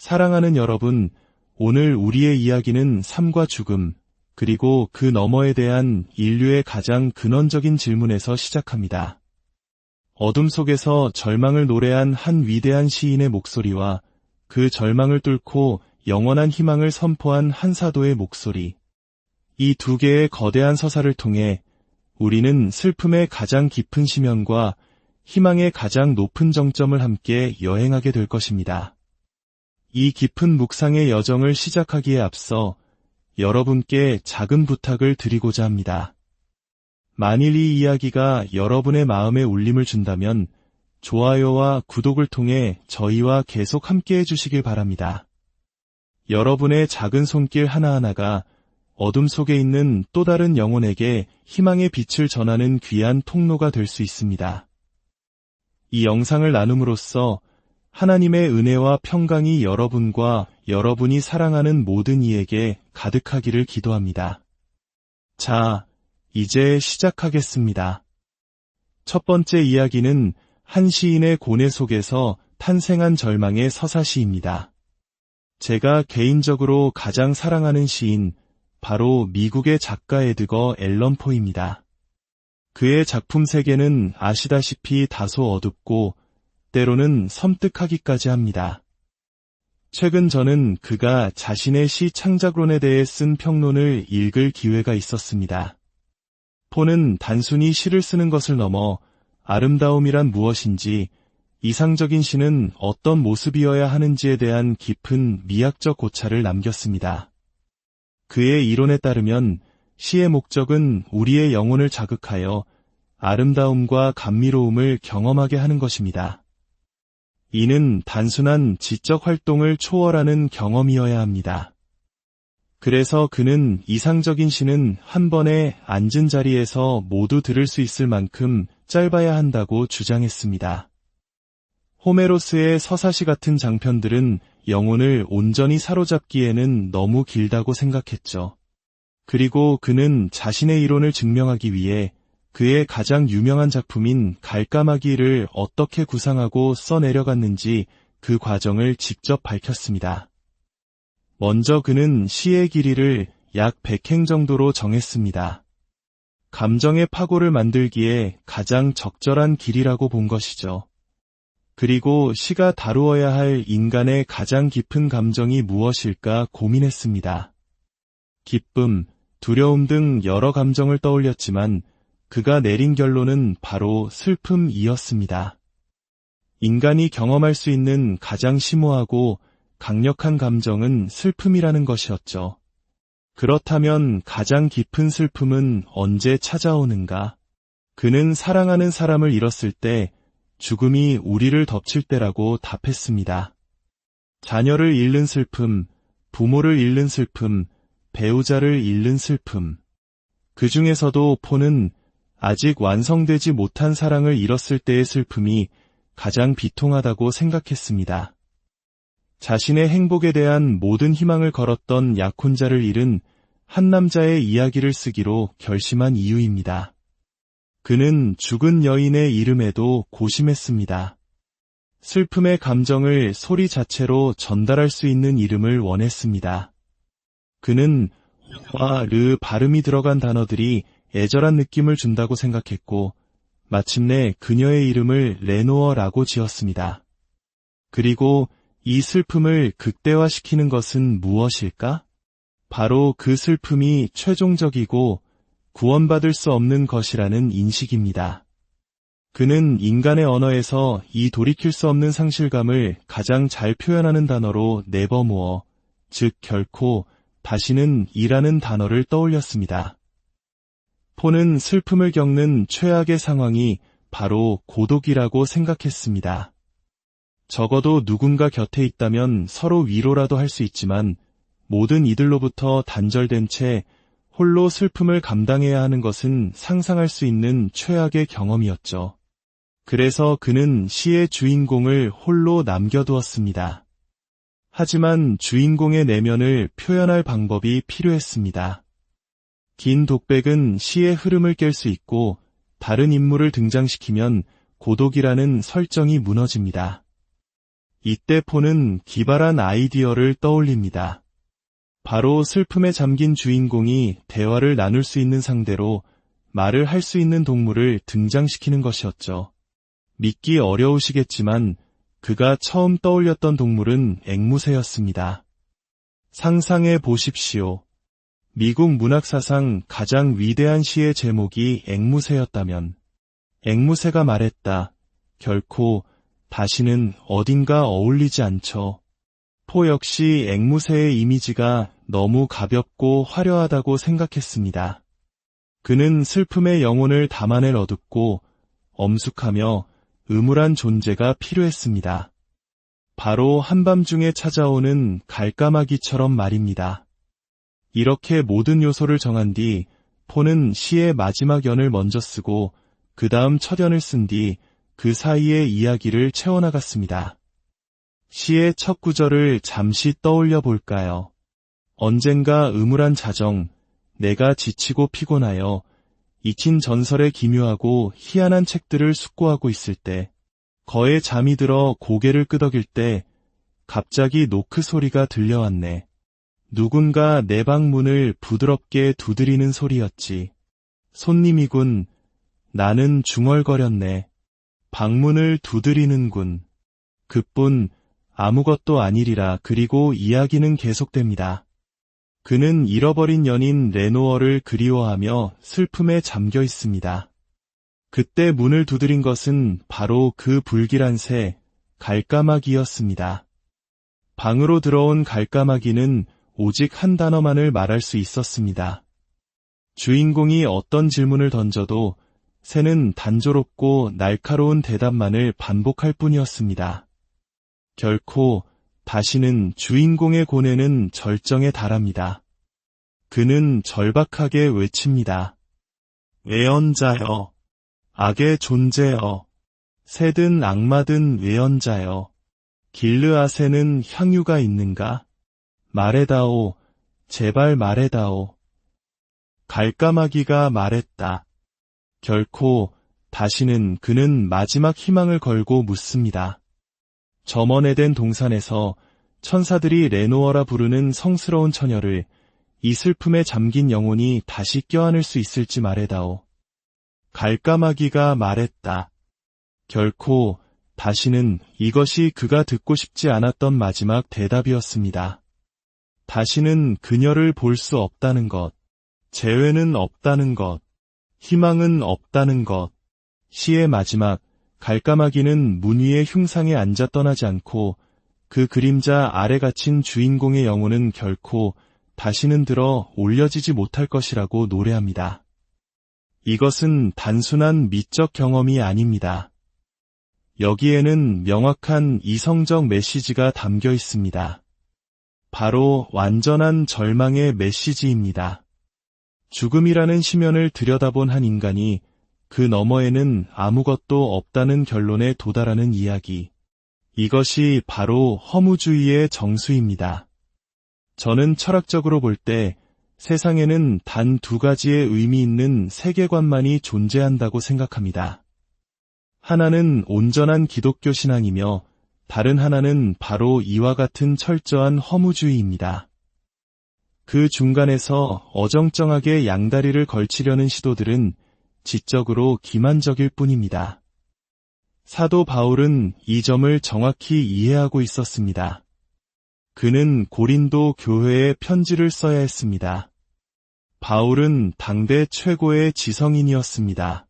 사랑하는 여러분, 오늘 우리의 이야기는 삶과 죽음, 그리고 그 너머에 대한 인류의 가장 근원적인 질문에서 시작합니다. 어둠 속에서 절망을 노래한 한 위대한 시인의 목소리와 그 절망을 뚫고 영원한 희망을 선포한 한 사도의 목소리. 이 두 개의 거대한 서사를 통해 우리는 슬픔의 가장 깊은 심연과 희망의 가장 높은 정점을 함께 여행하게 될 것입니다. 이 깊은 묵상의 여정을 시작하기에 앞서 여러분께 작은 부탁을 드리고자 합니다. 만일 이 이야기가 여러분의 마음에 울림을 준다면 좋아요와 구독을 통해 저희와 계속 함께 해주시길 바랍니다. 여러분의 작은 손길 하나하나가 어둠 속에 있는 또 다른 영혼에게 희망의 빛을 전하는 귀한 통로가 될 수 있습니다. 이 영상을 나눔으로써 하나님의 은혜와 평강이 여러분과 여러분이 사랑하는 모든 이에게 가득하기를 기도합니다. 자, 이제 시작하겠습니다. 첫 번째 이야기는 한 시인의 고뇌 속에서 탄생한 절망의 서사시입니다. 제가 개인적으로 가장 사랑하는 시인, 바로 미국의 작가 에드거 앨런 포입니다. 그의 작품 세계는 아시다시피 다소 어둡고 때로는 섬뜩하기까지 합니다. 최근 저는 그가 자신의 시 창작론에 대해 쓴 평론을 읽을 기회가 있었습니다. 포는 단순히 시를 쓰는 것을 넘어 아름다움이란 무엇인지, 이상적인 시는 어떤 모습이어야 하는지에 대한 깊은 미학적 고찰을 남겼습니다. 그의 이론에 따르면 시의 목적은 우리의 영혼을 자극하여 아름다움과 감미로움을 경험하게 하는 것입니다. 이는 단순한 지적 활동을 초월하는 경험이어야 합니다. 그래서 그는 이상적인 시는 한 번에 앉은 자리에서 모두 들을 수 있을 만큼 짧아야 한다고 주장했습니다. 호메로스의 서사시 같은 장편들은 영혼을 온전히 사로잡기에는 너무 길다고 생각했죠. 그리고 그는 자신의 이론을 증명하기 위해 그의 가장 유명한 작품인 갈까마기를 어떻게 구상하고 써내려갔는지 그 과정을 직접 밝혔습니다. 먼저 그는 시의 길이를 약 100행 정도로 정했습니다. 감정의 파고를 만들기에 가장 적절한 길이라고 본 것이죠. 그리고 시가 다루어야 할 인간의 가장 깊은 감정이 무엇일까 고민했습니다. 기쁨, 두려움 등 여러 감정을 떠올렸지만 그가 내린 결론은 바로 슬픔이었습니다. 인간이 경험할 수 있는 가장 심오하고 강력한 감정은 슬픔이라는 것이었죠. 그렇다면 가장 깊은 슬픔은 언제 찾아오는가? 그는 사랑하는 사람을 잃었을 때, 죽음이 우리를 덮칠 때라고 답했습니다. 자녀를 잃는 슬픔, 부모를 잃는 슬픔, 배우자를 잃는 슬픔. 그 중에서도 포는 아직 완성되지 못한 사랑을 잃었을 때의 슬픔이 가장 비통하다고 생각했습니다. 자신의 행복에 대한 모든 희망을 걸었던 약혼자를 잃은 한 남자의 이야기를 쓰기로 결심한 이유입니다. 그는 죽은 여인의 이름에도 고심했습니다. 슬픔의 감정을 소리 자체로 전달할 수 있는 이름을 원했습니다. 그는 와, 르 발음이 들어간 단어들이 애절한 느낌을 준다고 생각했고 마침내 그녀의 이름을 레노어라고 지었습니다. 그리고 이 슬픔을 극대화시키는 것은 무엇일까? 바로 그 슬픔이 최종적이고 구원받을 수 없는 것이라는 인식입니다. 그는 인간의 언어에서 이 돌이킬 수 없는 상실감을 가장 잘 표현하는 단어로 네버모어, 즉 결코 다시는 이라는 단어를 떠올렸습니다. 포는 슬픔을 겪는 최악의 상황이 바로 고독이라고 생각했습니다. 적어도 누군가 곁에 있다면 서로 위로라도 할 수 있지만 모든 이들로부터 단절된 채 홀로 슬픔을 감당해야 하는 것은 상상할 수 있는 최악의 경험이었죠. 그래서 그는 시의 주인공을 홀로 남겨두었습니다. 하지만 주인공의 내면을 표현할 방법이 필요했습니다. 긴 독백은 시의 흐름을 깰 수 있고 다른 인물을 등장시키면 고독이라는 설정이 무너집니다. 이때 폰은 기발한 아이디어를 떠올립니다. 바로 슬픔에 잠긴 주인공이 대화를 나눌 수 있는 상대로 말을 할 수 있는 동물을 등장시키는 것이었죠. 믿기 어려우시겠지만 그가 처음 떠올렸던 동물은 앵무새였습니다. 상상해 보십시오. 미국 문학사상 가장 위대한 시의 제목이 앵무새였다면 앵무새가 말했다. 결코 다시는 어딘가 어울리지 않죠. 포 역시 앵무새의 이미지가 너무 가볍고 화려하다고 생각했습니다. 그는 슬픔의 영혼을 담아낼 어둡고 엄숙하며 음울한 존재가 필요했습니다. 바로 한밤중에 찾아오는 갈까마귀처럼 말입니다. 이렇게 모든 요소를 정한 뒤 포는 시의 마지막 연을 먼저 쓰고 그 다음 첫 연을 쓴 뒤 그 사이의 이야기를 채워나갔습니다. 시의 첫 구절을 잠시 떠올려 볼까요? 언젠가 음울한 자정, 내가 지치고 피곤하여 익힌 전설의 기묘하고 희한한 책들을 숙고하고 있을 때, 거에 잠이 들어 고개를 끄덕일 때 갑자기 노크 소리가 들려왔네. 누군가 내 방 문을 부드럽게 두드리는 소리였지. 손님이군. 나는 중얼거렸네. 방문을 두드리는군. 그뿐 아무것도 아니리라. 그리고 이야기는 계속됩니다. 그는 잃어버린 연인 레노어를 그리워하며 슬픔에 잠겨 있습니다. 그때 문을 두드린 것은 바로 그 불길한 새, 갈까마귀였습니다. 방으로 들어온 갈까마귀는 오직 한 단어만을 말할 수 있었습니다. 주인공이 어떤 질문을 던져도 새는 단조롭고 날카로운 대답만을 반복할 뿐이었습니다. 결코 다시는 주인공의 고뇌는 절정에 달합니다. 그는 절박하게 외칩니다. 외연자여, 악의 존재여, 새든 악마든 외연자여, 길르앗에는 향유가 있는가? 말해다오, 제발 말해다오. 갈까마귀가 말했다. 결코 다시는 그는 마지막 희망을 걸고 묻습니다. 저 먼 에덴 동산에서 천사들이 레노어라 부르는 성스러운 처녀를 이 슬픔에 잠긴 영혼이 다시 껴안을 수 있을지 말해다오. 갈까마귀가 말했다. 결코 다시는 이것이 그가 듣고 싶지 않았던 마지막 대답이었습니다. 다시는 그녀를 볼 수 없다는 것, 재회는 없다는 것, 희망은 없다는 것. 시의 마지막, 갈까마귀는 문 위의 흉상에 앉아 떠나지 않고 그 그림자 아래 갇힌 주인공의 영혼은 결코 다시는 들어 올려지지 못할 것이라고 노래합니다. 이것은 단순한 미적 경험이 아닙니다. 여기에는 명확한 이성적 메시지가 담겨 있습니다. 바로 완전한 절망의 메시지입니다. 죽음이라는 심연을 들여다본 한 인간이 그 너머에는 아무것도 없다는 결론에 도달하는 이야기. 이것이 바로 허무주의의 정수입니다. 저는 철학적으로 볼 때 세상에는 단 두 가지의 의미 있는 세계관만이 존재한다고 생각합니다. 하나는 온전한 기독교 신앙이며 다른 하나는 바로 이와 같은 철저한 허무주의입니다. 그 중간에서 어정쩡하게 양다리를 걸치려는 시도들은 지적으로 기만적일 뿐입니다. 사도 바울은 이 점을 정확히 이해하고 있었습니다. 그는 고린도 교회에 편지를 써야 했습니다. 바울은 당대 최고의 지성인이었습니다.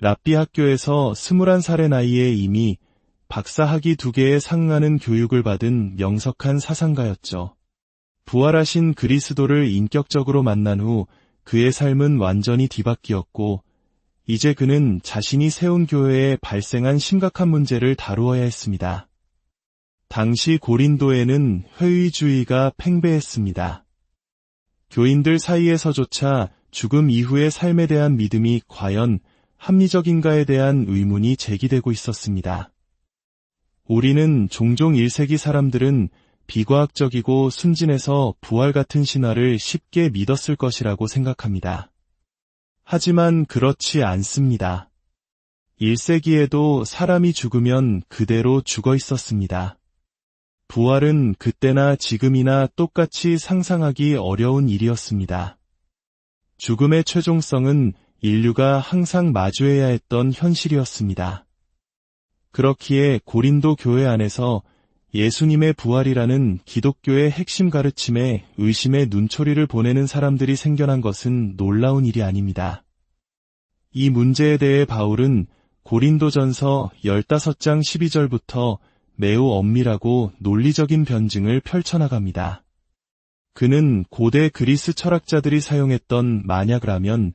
랍비 학교에서 21살의 나이에 이미 박사학위 2개에 상응하는 교육을 받은 명석한 사상가였죠. 부활하신 그리스도를 인격적으로 만난 후 그의 삶은 완전히 뒤바뀌었고 이제 그는 자신이 세운 교회에 발생한 심각한 문제를 다루어야 했습니다. 당시 고린도에는 회의주의가 팽배했습니다. 교인들 사이에서조차 죽음 이후의 삶에 대한 믿음이 과연 합리적인가에 대한 의문이 제기되고 있었습니다. 우리는 종종 1세기 사람들은 비과학적이고 순진해서 부활 같은 신화를 쉽게 믿었을 것이라고 생각합니다. 하지만 그렇지 않습니다. 1세기에도 사람이 죽으면 그대로 죽어 있었습니다. 부활은 그때나 지금이나 똑같이 상상하기 어려운 일이었습니다. 죽음의 최종성은 인류가 항상 마주해야 했던 현실이었습니다. 그렇기에 고린도 교회 안에서 예수님의 부활이라는 기독교의 핵심 가르침에 의심의 눈초리를 보내는 사람들이 생겨난 것은 놀라운 일이 아닙니다. 이 문제에 대해 바울은 고린도전서 15장 12절부터 매우 엄밀하고 논리적인 변증을 펼쳐나갑니다. 그는 고대 그리스 철학자들이 사용했던 만약이라면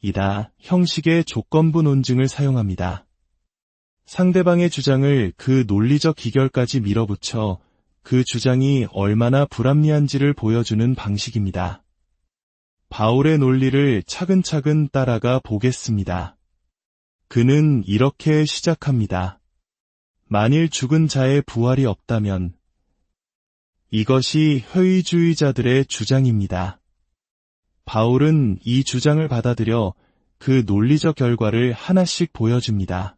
이다 형식의 조건부 논증을 사용합니다. 상대방의 주장을 그 논리적 기결까지 밀어붙여 그 주장이 얼마나 불합리한지를 보여주는 방식입니다. 바울의 논리를 차근차근 따라가 보겠습니다. 그는 이렇게 시작합니다. 만일 죽은 자의 부활이 없다면 이것이 회의주의자들의 주장입니다. 바울은 이 주장을 받아들여 그 논리적 결과를 하나씩 보여줍니다.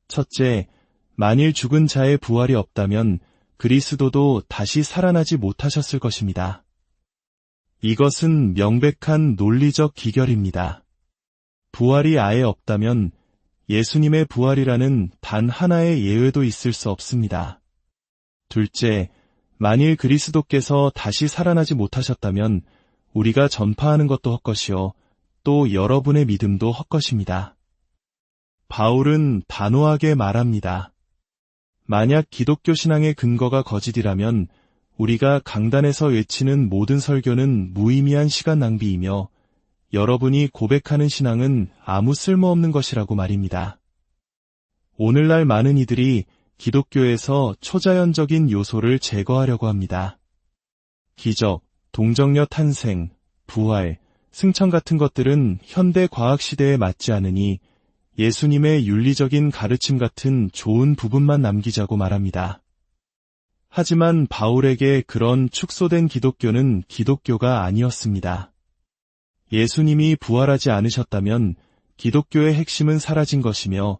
첫째, 만일 죽은 자의 부활이 없다면 그리스도도 다시 살아나지 못하셨을 것입니다. 이것은 명백한 논리적 기결입니다. 부활이 아예 없다면 예수님의 부활이라는 단 하나의 예외도 있을 수 없습니다. 둘째, 만일 그리스도께서 다시 살아나지 못하셨다면 우리가 전파하는 것도 헛것이요, 또 여러분의 믿음도 헛것입니다. 바울은 단호하게 말합니다. 만약 기독교 신앙의 근거가 거짓이라면 우리가 강단에서 외치는 모든 설교는 무의미한 시간 낭비이며 여러분이 고백하는 신앙은 아무 쓸모없는 것이라고 말입니다. 오늘날 많은 이들이 기독교에서 초자연적인 요소를 제거하려고 합니다. 기적, 동정녀 탄생, 부활, 승천 같은 것들은 현대 과학 시대에 맞지 않으니 예수님의 윤리적인 가르침 같은 좋은 부분만 남기자고 말합니다. 하지만 바울에게 그런 축소된 기독교는 기독교가 아니었습니다. 예수님이 부활하지 않으셨다면 기독교의 핵심은 사라진 것이며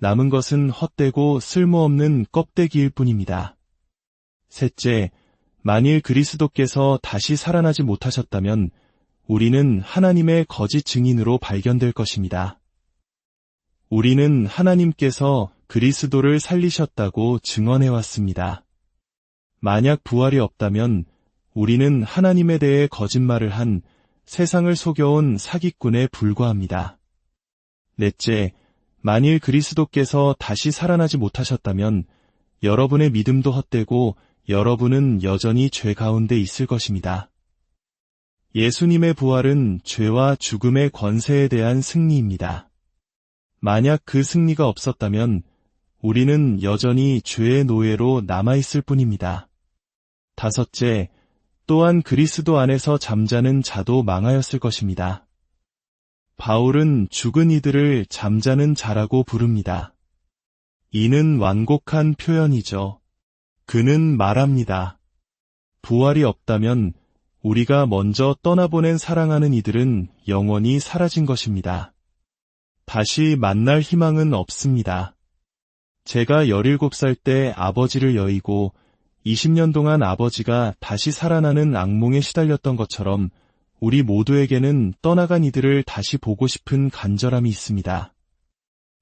남은 것은 헛되고 쓸모없는 껍데기일 뿐입니다. 셋째, 만일 그리스도께서 다시 살아나지 못하셨다면 우리는 하나님의 거짓 증인으로 발견될 것입니다. 우리는 하나님께서 그리스도를 살리셨다고 증언해왔습니다. 만약 부활이 없다면 우리는 하나님에 대해 거짓말을 한 세상을 속여온 사기꾼에 불과합니다. 넷째, 만일 그리스도께서 다시 살아나지 못하셨다면 여러분의 믿음도 헛되고 여러분은 여전히 죄 가운데 있을 것입니다. 예수님의 부활은 죄와 죽음의 권세에 대한 승리입니다. 만약 그 승리가 없었다면 우리는 여전히 죄의 노예로 남아있을 뿐입니다. 다섯째, 또한 그리스도 안에서 잠자는 자도 망하였을 것입니다. 바울은 죽은 이들을 잠자는 자라고 부릅니다. 이는 완곡한 표현이죠. 그는 말합니다. 부활이 없다면 우리가 먼저 떠나보낸 사랑하는 이들은 영원히 사라진 것입니다. 다시 만날 희망은 없습니다. 제가 17살 때 아버지를 여의고 20년 동안 아버지가 다시 살아나는 악몽에 시달렸던 것처럼 우리 모두에게는 떠나간 이들을 다시 보고 싶은 간절함이 있습니다.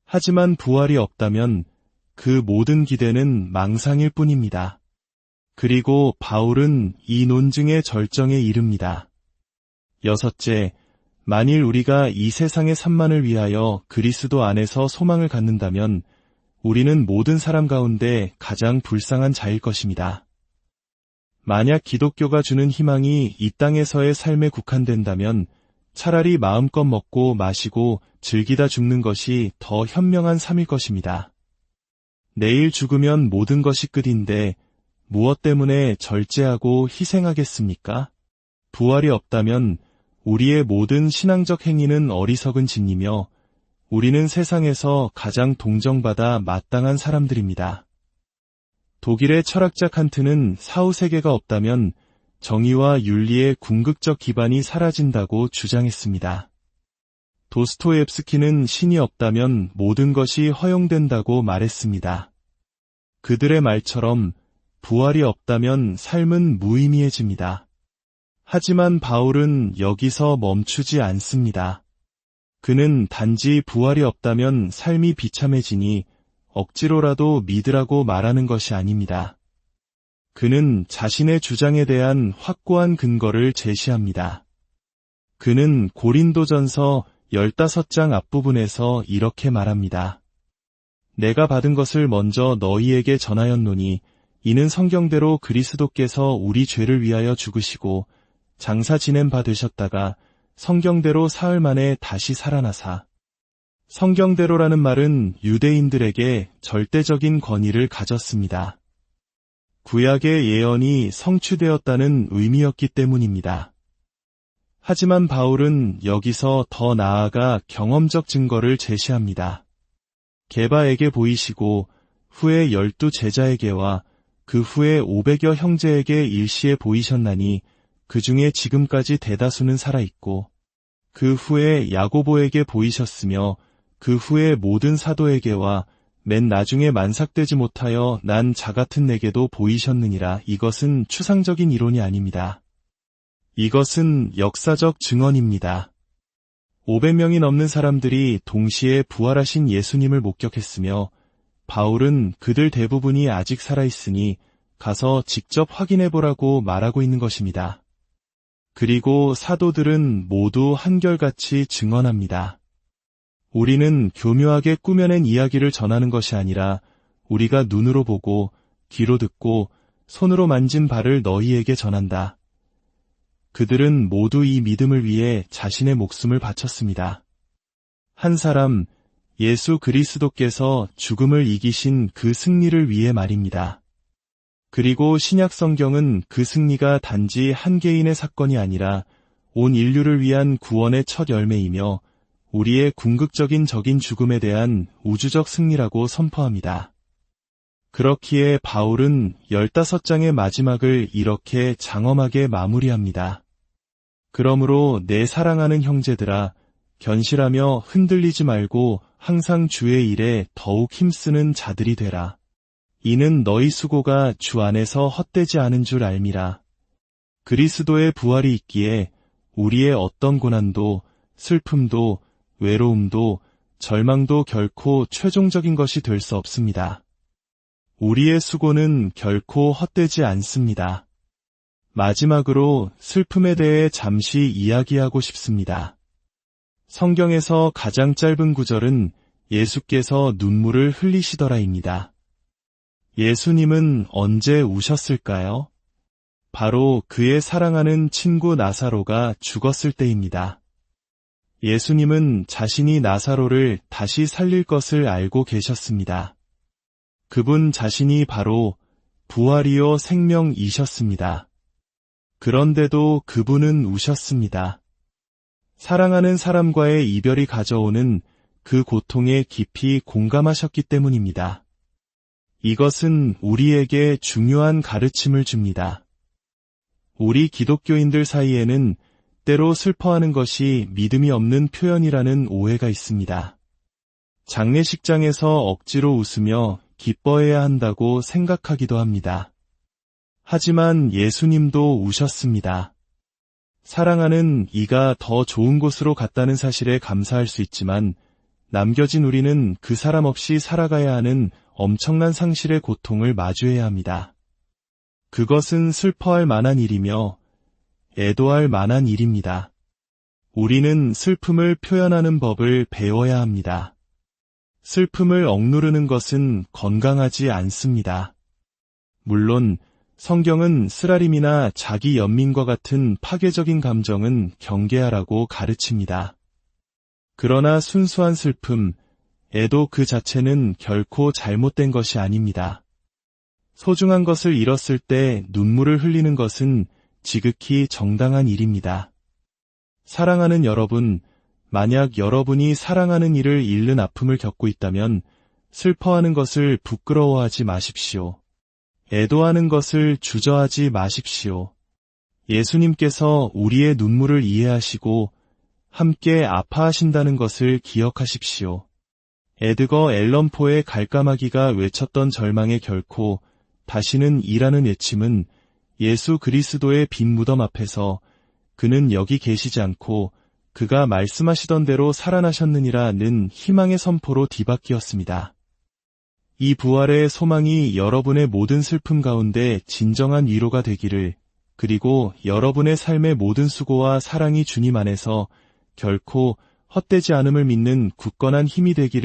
하지만 부활이 없다면 그 모든 기대는 망상일 뿐입니다. 그리고 바울은 이 논증의 절정에 이릅니다. 여섯째, 만일 우리가 이 세상의 산만을 위하여 그리스도 안에서 소망을 갖는다면 우리는 모든 사람 가운데 가장 불쌍한 자일 것입니다. 만약 기독교가 주는 희망이 이 땅에서의 삶에 국한된다면 차라리 마음껏 먹고 마시고 즐기다 죽는 것이 더 현명한 삶일 것입니다. 내일 죽으면 모든 것이 끝인데 무엇 때문에 절제하고 희생하겠습니까? 부활이 없다면 우리의 모든 신앙적 행위는 어리석은 짓이며 우리는 세상에서 가장 동정받아 마땅한 사람들입니다. 독일의 철학자 칸트는 사후세계가 없다면 정의와 윤리의 궁극적 기반이 사라진다고 주장했습니다. 도스토옙스키는 신이 없다면 모든 것이 허용된다고 말했습니다. 그들의 말처럼 부활이 없다면 삶은 무의미해집니다. 하지만 바울은 여기서 멈추지 않습니다. 그는 단지 부활이 없다면 삶이 비참해지니 억지로라도 믿으라고 말하는 것이 아닙니다. 그는 자신의 주장에 대한 확고한 근거를 제시합니다. 그는 고린도전서 15장 앞부분에서 이렇게 말합니다. 내가 받은 것을 먼저 너희에게 전하였노니 이는 성경대로 그리스도께서 우리 죄를 위하여 죽으시고 장사 지낸 바 되셨다가 성경대로 사흘 만에 다시 살아나사. 성경대로라는 말은 유대인들에게 절대적인 권위를 가졌습니다. 구약의 예언이 성취되었다는 의미였기 때문입니다. 하지만 바울은 여기서 더 나아가 경험적 증거를 제시합니다. 게바에게 보이시고 후에 12 제자에게와 그 후에 500여 형제에게 일시에 보이셨나니 그 중에 지금까지 대다수는 살아있고 그 후에 야고보에게 보이셨으며 그 후에 모든 사도에게와 맨 나중에 만삭되지 못하여 난 자같은 내게도 보이셨느니라. 이것은 추상적인 이론이 아닙니다. 이것은 역사적 증언입니다. 500명이 넘는 사람들이 동시에 부활하신 예수님을 목격했으며 바울은 그들 대부분이 아직 살아있으니 가서 직접 확인해보라고 말하고 있는 것입니다. 그리고 사도들은 모두 한결같이 증언합니다. 우리는 교묘하게 꾸며낸 이야기를 전하는 것이 아니라 우리가 눈으로 보고 귀로 듣고 손으로 만진 바를 너희에게 전한다. 그들은 모두 이 믿음을 위해 자신의 목숨을 바쳤습니다. 한 사람, 예수 그리스도께서 죽음을 이기신 그 승리를 위해 말입니다. 그리고 신약 성경은 그 승리가 단지 한 개인의 사건이 아니라 온 인류를 위한 구원의 첫 열매이며 우리의 궁극적인 적인 죽음에 대한 우주적 승리라고 선포합니다. 그렇기에 바울은 15장의 마지막을 이렇게 장엄하게 마무리합니다. 그러므로 내 사랑하는 형제들아, 견실하며 흔들리지 말고 항상 주의 일에 더욱 힘쓰는 자들이 되라. 이는 너희 수고가 주 안에서 헛되지 않은 줄 알미라. 그리스도의 부활이 있기에 우리의 어떤 고난도, 슬픔도, 외로움도, 절망도 결코 최종적인 것이 될 수 없습니다. 우리의 수고는 결코 헛되지 않습니다. 마지막으로 슬픔에 대해 잠시 이야기하고 싶습니다. 성경에서 가장 짧은 구절은 예수께서 눈물을 흘리시더라입니다. 예수님은 언제 우셨을까요? 바로 그의 사랑하는 친구 나사로가 죽었을 때입니다. 예수님은 자신이 나사로를 다시 살릴 것을 알고 계셨습니다. 그분 자신이 바로 부활이요 생명이셨습니다. 그런데도 그분은 우셨습니다. 사랑하는 사람과의 이별이 가져오는 그 고통에 깊이 공감하셨기 때문입니다. 이것은 우리에게 중요한 가르침을 줍니다. 우리 기독교인들 사이에는 때로 슬퍼하는 것이 믿음이 없는 표현이라는 오해가 있습니다. 장례식장에서 억지로 웃으며 기뻐해야 한다고 생각하기도 합니다. 하지만 예수님도 우셨습니다. 사랑하는 이가 더 좋은 곳으로 갔다는 사실에 감사할 수 있지만 남겨진 우리는 그 사람 없이 살아가야 하는 엄청난 상실의 고통을 마주해야 합니다. 그것은 슬퍼할 만한 일이며 애도할 만한 일입니다. 우리는 슬픔을 표현하는 법을 배워야 합니다. 슬픔을 억누르는 것은 건강하지 않습니다. 물론 성경은 쓰라림이나 자기 연민과 같은 파괴적인 감정은 경계하라고 가르칩니다. 그러나 순수한 슬픔, 애도 그 자체는 결코 잘못된 것이 아닙니다. 소중한 것을 잃었을 때 눈물을 흘리는 것은 지극히 정당한 일입니다. 사랑하는 여러분, 만약 여러분이 사랑하는 이를 잃는 아픔을 겪고 있다면 슬퍼하는 것을 부끄러워하지 마십시오. 애도하는 것을 주저하지 마십시오. 예수님께서 우리의 눈물을 이해하시고 함께 아파하신다는 것을 기억하십시오. 에드거 앨런 포의 갈까마귀가 외쳤던 절망에 결코 다시는 이라는 외침은 예수 그리스도의 빈 무덤 앞에서 그는 여기 계시지 않고 그가 말씀하시던 대로 살아나셨느니라는 희망의 선포로 뒤바뀌었습니다. 이 부활의 소망이 여러분의 모든 슬픔 가운데 진정한 위로가 되기를, 그리고 여러분의 삶의 모든 수고와 사랑이 주님 안에서 결코 헛되지 않음을 믿는 굳건한 힘이 되기를